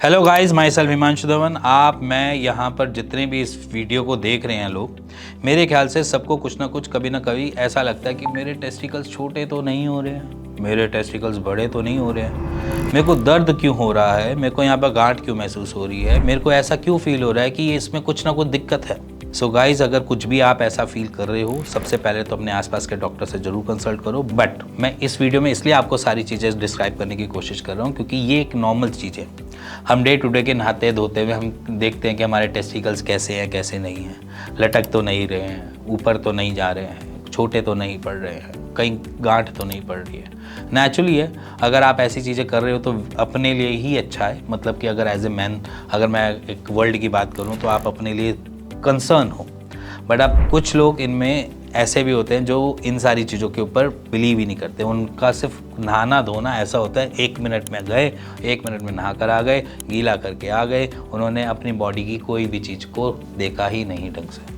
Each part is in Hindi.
Hello guys, my self Himanshu Dhawan. मैं यहाँ पर जितने भी इस वीडियो को देख रहे हैं लोग, मेरे ख्याल से सबको कुछ ना कुछ कभी ना कभी ऐसा लगता है कि मेरे टेस्टिकल्स छोटे तो नहीं हो रहे हैं, मेरे टेस्टिकल्स बड़े तो नहीं हो रहे हैं, मेरे को दर्द क्यों हो रहा है, मेरे को यहाँ पर गांठ क्यों महसूस हो रही है, मेरे को ऐसा क्यों फील हो रहा है कि इसमें कुछ ना कुछ दिक्कत है। सो गाइज, अगर कुछ भी आप ऐसा फील कर रहे हो, सबसे पहले तो अपने आसपास के डॉक्टर से जरूर कंसल्ट करो। बट मैं इस वीडियो में इसलिए आपको सारी चीज़ें डिस्क्राइब करने की कोशिश कर रहा हूँ क्योंकि ये एक नॉर्मल चीज़ है। हम डे टू डे के नहाते धोते हुए हम देखते हैं कि हमारे टेस्टिकल्स कैसे हैं कैसे नहीं हैं, लटक तो नहीं रहे हैं, ऊपर तो नहीं जा रहे हैं, छोटे तो नहीं पड़ रहे हैं, कहीं गांठ तो नहीं पड़ रही है। नेचुरली है, अगर आप ऐसी चीज़ें कर रहे हो तो अपने लिए ही अच्छा है। मतलब कि अगर एज ए मैन, अगर मैं एक वर्ल्ड की बात करूँ तो आप अपने लिए कंसर्न हो। बट अब कुछ लोग इनमें ऐसे भी होते हैं जो इन सारी चीज़ों के ऊपर बिलीव ही नहीं करते। उनका सिर्फ नहाना धोना ऐसा होता है, 1 मिनट में गए, 1 मिनट में नहा कर आ गए, गीला करके आ गए, उन्होंने अपनी बॉडी की कोई भी चीज़ को देखा ही नहीं ढंग से।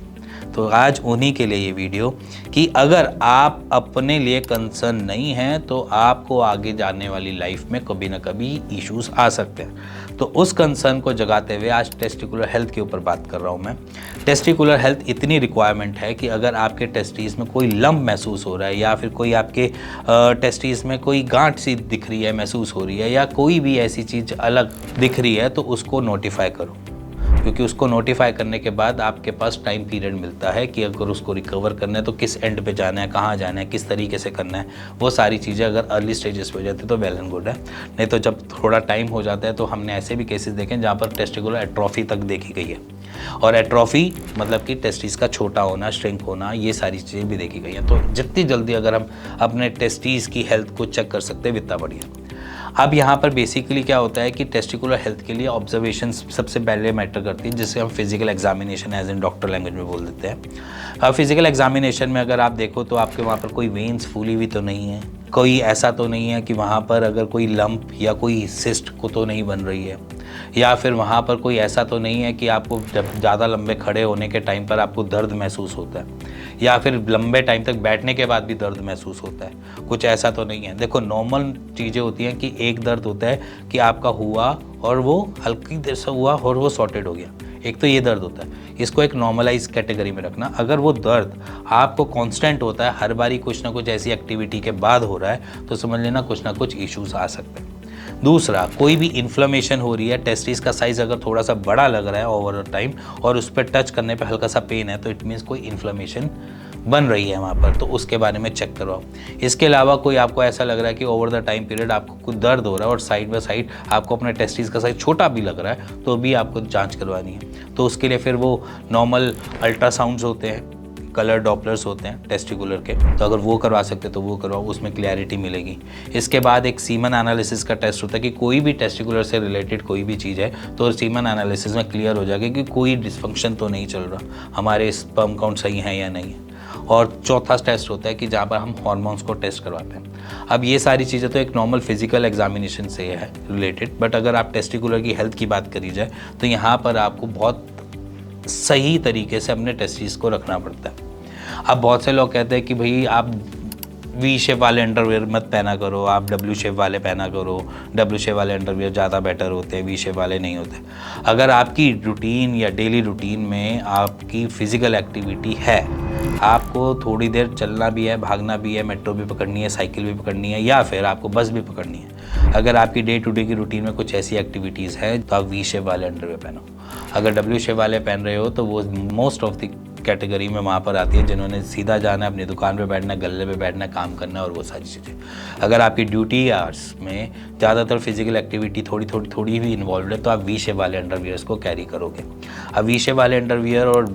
तो आज उन्हीं के लिए ये वीडियो कि अगर आप अपने लिए कंसर्न नहीं हैं तो आपको आगे जाने वाली लाइफ में कभी ना कभी इश्यूज आ सकते हैं। तो उस कंसर्न को जगाते हुए आज टेस्टिकुलर हेल्थ के ऊपर बात कर रहा हूँ मैं। टेस्टिकुलर हेल्थ इतनी रिक्वायरमेंट है कि अगर आपके टेस्टिस में कोई लंप महसूस हो रहा है या फिर कोई आपके टेस्टिस में कोई गांठ सी दिख रही है, महसूस हो रही है, या कोई भी ऐसी चीज़ अलग दिख रही है, तो उसको नोटिफाई करो। क्योंकि उसको नोटिफाई करने के बाद आपके पास टाइम पीरियड मिलता है कि अगर उसको रिकवर करना है तो किस एंड पे जाना है, कहाँ जाना है, किस तरीके से करना है। वो सारी चीज़ें अगर अर्ली स्टेजेस पे हो जाती है तो वेल एंड गुड है। नहीं तो जब थोड़ा टाइम हो जाता है तो हमने ऐसे भी केसेस देखे हैं जहाँ पर टेस्टिकुलर एट्रोफी तक देखी गई है। और एट्रोफी मतलब कि टेस्टिस का छोटा होना, श्रिंक होना, ये सारी चीज़ें भी देखी गई हैं। तो जितनी जल्दी अगर हम अपने टेस्टिस की हेल्थ को चेक कर सकते हैं उतना बढ़िया। अब यहाँ पर बेसिकली क्या होता है कि टेस्टिकुलर हेल्थ के लिए ऑब्जर्वेशन सबसे पहले मैटर करती है, जिसे हम physical examination as in doctor language में बोल देते हैं। अब फिजिकल एग्जामिनेशन में अगर आप देखो तो आपके वहाँ पर कोई वेन्स फूली हुई तो नहीं है, कोई ऐसा तो नहीं है कि वहाँ पर अगर कोई लंप या कोई सिस्ट को तो नहीं बन रही है, या फिर वहाँ पर कोई ऐसा तो नहीं है कि आपको जब ज़्यादा लंबे खड़े होने के टाइम पर आपको दर्द महसूस होता है, या फिर लंबे टाइम तक बैठने के बाद भी दर्द महसूस होता है। कुछ ऐसा तो नहीं है। देखो, नॉर्मल चीज़ें होती हैं कि एक दर्द होता है कि आपका हुआ और वो हल्की देर से हुआ और वो सॉर्टेड हो गया, एक तो ये दर्द होता है। इसको एक नॉर्मलाइज कैटेगरी में रखना। अगर वो दर्द आपको कांस्टेंट होता है, हर बारी कुछ ना कुछ ऐसी एक्टिविटी के बाद हो रहा है, तो समझ लेना कुछ ना कुछ इश्यूज आ सकते हैं। दूसरा, कोई भी इन्फ्लेमेशन हो रही है, टेस्टिस का साइज़ अगर थोड़ा सा बड़ा लग रहा है ओवर टाइम और उस पर टच करने पे हल्का सा पेन है, तो इट मीन्स कोई इन्फ्लेमेशन बन रही है वहाँ पर, तो उसके बारे में चेक करवाओ। इसके अलावा कोई आपको ऐसा लग रहा है कि ओवर द टाइम पीरियड आपको कुछ दर्द हो रहा है और साइड बाय साइड आपको अपने टेस्टिस का साइज छोटा भी लग रहा है, तो भी आपको जांच करवानी है। तो उसके लिए फिर वो नॉर्मल अल्ट्रासाउंड्स होते हैं, कलर डॉपलर्स होते हैं टेस्टिकुलर के, तो अगर वो करवा सकते तो वो करवाओ, उसमें क्लैरिटी मिलेगी। इसके बाद एक सीमन एनालिसिस का टेस्ट होता है कि कोई भी टेस्टिकुलर से रिलेटेड कोई भी चीज़ है तो सीमन एनालिसिस में क्लियर हो जाएगा कि कोई डिसफंक्शन तो नहीं चल रहा, हमारे स्पर्म काउंट सही है या नहीं है। और चौथा टेस्ट होता है कि जहाँ पर हम हार्मोन्स को टेस्ट करवाते हैं। अब ये सारी चीज़ें तो एक नॉर्मल फिजिकल एग्जामिनेशन से है रिलेटेड, बट अगर आप टेस्टिकुलर की हेल्थ की बात करी जाए तो यहाँ पर आपको बहुत सही तरीके से अपने टेस्टिस को रखना पड़ता है। अब बहुत से लोग कहते हैं कि भाई आप वी शेप वाले अंडरवियर मत पहना करो, आप डब्ल्यू शेप वाले पहना करो, डब्ल्यू शेप वाले अंडरवियर ज़्यादा बेटर होते हैं, वी शेप वाले नहीं होते। अगर आपकी रूटीन या डेली रूटीन में आपकी फ़िज़िकल एक्टिविटी है, आपको थोड़ी देर चलना भी है, भागना भी है, मेट्रो भी पकड़नी है, साइकिल भी पकड़नी है, या फिर आपको बस भी पकड़नी है, अगर आपकी डे टू डे की रूटीन में कुछ ऐसी एक्टिविटीज़ हैं तो आप वी शेप वाले अंडरवियर पहनो। अगर डब्ल्यू शेप वाले पहन रहे हो तो वो मोस्ट ऑफ द कैटेगरी में वहाँ पर आती है जिन्होंने सीधा जाना है, अपनी दुकान पे बैठना है, गल्ले पे बैठना है, काम करना है और वो सारी चीज़ें। अगर आपकी ड्यूटी आवर्स में ज़्यादातर फिजिकल एक्टिविटी थोड़ी भी इन्वॉल्व है तो आप वी शेप वाले अंडरवियर्स को कैरी करोगे। अब वी शेप वाले अंडरवियर और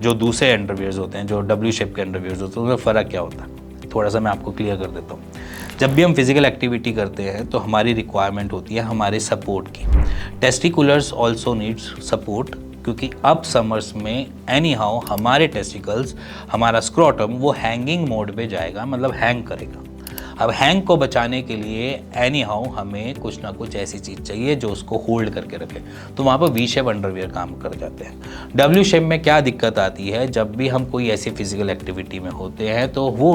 जो दूसरे अंडरवियर्स होते हैं, जो डब्ल्यू शेप के अंडरवियर्स होते हैं, उसमें फ़र्क क्या होता है, थोड़ा सा मैं आपको क्लियर कर देता हूँ। जब भी हम फिजिकल एक्टिविटी करते हैं तो हमारी रिक्वायरमेंट होती है हमारे सपोर्ट की। टेस्टिकुलर्स ऑल्सो नीड्स सपोर्ट, क्योंकि अब समर्स में एनी हाउ हमारे टेस्टिकल्स, हमारा स्क्रोटम वो हैंगिंग मोड पे जाएगा, मतलब हैंग करेगा। अब हैंग को बचाने के लिए एनी हाउ हमें कुछ ना कुछ ऐसी चीज़ चाहिए जो उसको होल्ड करके रखे, तो वहाँ पर वी शेप अंडरवियर काम कर जाते हैं। डब्ल्यू शेप में क्या दिक्कत आती है, जब भी हम कोई ऐसी फिजिकल एक्टिविटी में होते हैं तो वो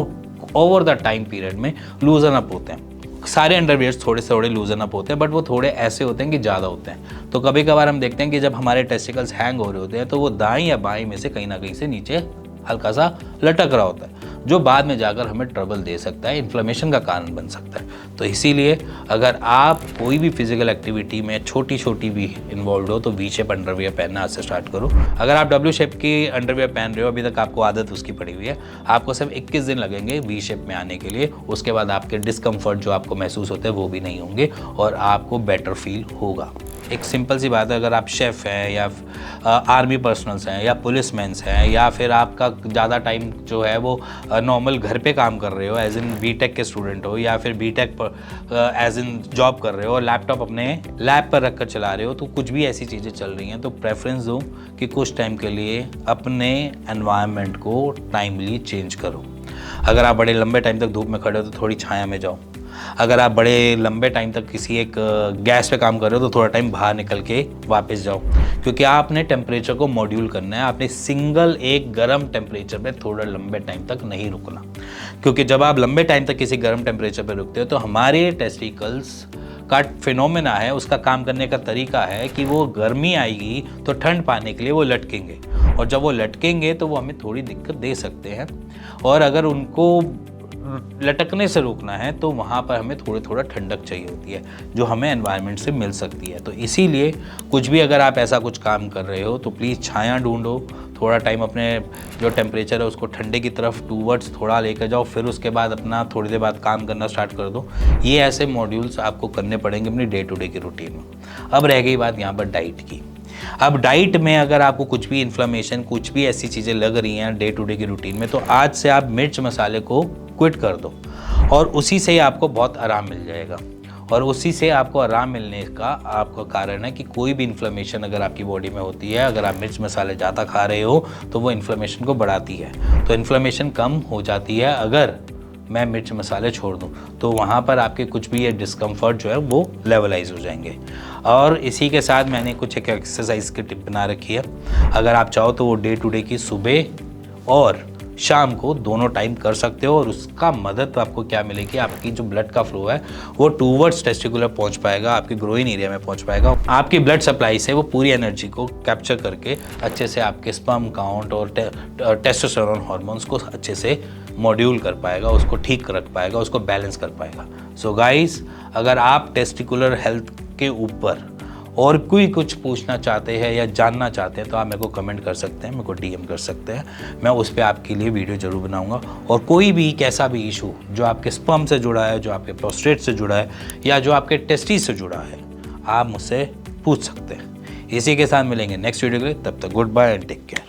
ओवर द टाइम पीरियड में लूजन अप होते हैं, सारे अंडरवियर्स थोड़े थोड़े लूजन अप होते हैं, बट वो थोड़े ऐसे होते हैं कि ज़्यादा होते हैं। तो कभी कभार हम देखते हैं कि जब हमारे टेस्टिकल्स हैंग हो रहे होते हैं तो वो दाएं या बाएं में से कहीं ना कहीं से नीचे हल्का सा लटक रहा होता है, जो बाद में जाकर हमें ट्रबल दे सकता है, इन्फ्लेमेशन का कारण बन सकता है। तो इसीलिए अगर आप कोई भी फिजिकल एक्टिविटी में छोटी छोटी भी इन्वॉल्व हो तो वी शेप अंडरवियर पहनना आज से स्टार्ट करो। अगर आप डब्ल्यू शेप की अंडरवियर पहन रहे हो, अभी तक आपको आदत उसकी पड़ी हुई है, आपको सिर्फ 21 दिन लगेंगे वी शेप में आने के लिए। उसके बाद आपके डिस्कम्फर्ट जो आपको महसूस होते हैं वो भी नहीं होंगे और आपको बेटर फील होगा। एक सिंपल सी बात है, अगर आप शेफ़ हैं या आर्मी पर्सनल्स हैं या पुलिसमैन्स हैं या फिर आपका ज़्यादा टाइम जो है वो नॉर्मल घर पे काम कर रहे हो, एज इन बीटेक के स्टूडेंट हो, या फिर बीटेक पर एज इन जॉब कर रहे हो और लैपटॉप अपने लैब पर रख कर चला रहे हो, तो कुछ भी ऐसी चीज़ें चल रही हैं तो प्रेफरेंस दो कि कुछ टाइम के लिए अपने एनवायरनमेंट को टाइमली चेंज करो। अगर आप बड़े लंबे टाइम तक धूप में खड़े हो तो थोड़ी छाया में जाओ। अगर आप बड़े लंबे टाइम तक किसी एक गैस पे काम कर रहे हो तो थोड़ा टाइम बाहर निकल के वापस जाओ, क्योंकि आपने टेम्परेचर को मॉड्यूल करना है। आपने सिंगल एक गर्म टेम्परेचर पे थोड़ा लंबे टाइम तक नहीं रुकना, क्योंकि जब आप लंबे टाइम तक किसी गर्म टेम्परेचर पे रुकते हो तो हमारे टेस्टिकल्स का फिनोमेना है, उसका काम करने का तरीका है कि वो गर्मी आएगी तो ठंड पाने के लिए वो लटकेंगे, और जब वो लटकेंगे तो वो हमें थोड़ी दिक्कत दे सकते हैं। और अगर उनको लटकने से रोकना है तो वहाँ पर हमें थोड़ा ठंडक चाहिए होती है, जो हमें एनवायरनमेंट से मिल सकती है। तो इसीलिए कुछ भी अगर आप ऐसा कुछ काम कर रहे हो तो प्लीज़ छाया ढूंढो, थोड़ा टाइम अपने जो टेम्परेचर है उसको ठंडे की तरफ टूवर्ड्स थोड़ा लेकर जाओ, फिर उसके बाद अपना थोड़ी देर बाद काम करना स्टार्ट कर दो। ये ऐसे मॉड्यूल्स आपको करने पड़ेंगे अपनी डे टू डे की रूटीन में। अब रह गई बात यहाँ पर डाइट की। अब डाइट में अगर आपको कुछ भी इन्फ्लेमेशन, कुछ भी ऐसी चीज़ें लग रही हैं डे टू डे की रूटीन में, तो आज से आप मिर्च मसाले को क्विट कर दो और उसी से ही आपको बहुत आराम मिल जाएगा। और उसी से आपको आराम मिलने का आपका कारण है कि कोई भी इन्फ्लेमेशन अगर आपकी बॉडी में होती है, अगर आप मिर्च मसाले ज़्यादा खा रहे हो तो वो इन्फ्लेमेशन को बढ़ाती है। तो इन्फ्लेमेशन कम हो जाती है अगर मैं मिर्च मसाले छोड़ दूं, तो वहाँ पर आपके कुछ भी ये डिस्कम्फर्ट जो है वो लेवलाइज हो जाएंगे। और इसी के साथ मैंने कुछ एक एक्सरसाइज की टिप बना रखी है, अगर आप चाहो तो वो डे टू डे की सुबह और शाम को दोनों टाइम कर सकते हो। और उसका मदद तो आपको क्या मिलेगी, आपकी जो ब्लड का फ्लो है वो टूवर्ड्स टेस्टिकुलर पहुंच पाएगा, आपकी ग्रोइन एरिया में पहुंच पाएगा। आपकी ब्लड सप्लाई से वो पूरी एनर्जी को कैप्चर करके अच्छे से आपके स्पर्म काउंट और टेस्टोस्टेरोन हार्मोन्स को अच्छे से मॉड्यूल कर पाएगा, उसको ठीक रख पाएगा, उसको बैलेंस कर पाएगा। सो गाइस, अगर आप टेस्टिकुलर हेल्थ के ऊपर और कोई कुछ पूछना चाहते हैं या जानना चाहते हैं तो आप मेरे को कमेंट कर सकते हैं, मेरे को डीएम कर सकते हैं, मैं उस पर आपके लिए वीडियो जरूर बनाऊंगा। और कोई भी कैसा भी इशू जो आपके स्पर्म से जुड़ा है, जो आपके प्रोस्टेट से जुड़ा है या जो आपके टेस्टिस से जुड़ा है, आप मुझसे पूछ सकते हैं। इसी के साथ मिलेंगे नेक्स्ट वीडियो के लिए, तब तक goodbye and take care.